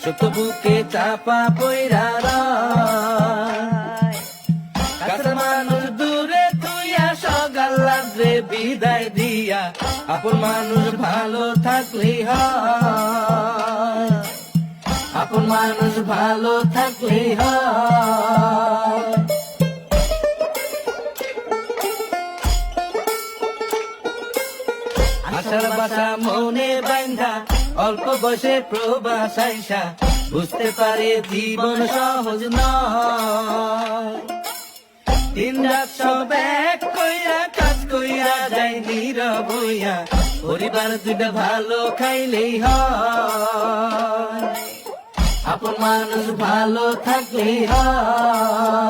ছোট বুকে চাপা পইরা রয়। কাছের মানুষ দূরে তুইয়া সকাল রাত্রে বিদায় দিয়া, আপন মানুষ ভালো থাকলেই হয়, আপন মানুষ ভালো থাকলেই হয়। আশার বাসা মনে বাইন্ধা অল্প বয়সে প্রবাস আইসা, বুঝতে পারে জীবন সহজ নয়। দিন রাত সব এক কইরা কাজ কইরা যায় নীরব হইয়া, পরিবার দুইটা ভালো খাইলেই হয়, আপন মানুষ ভালো থাকলেই হয়।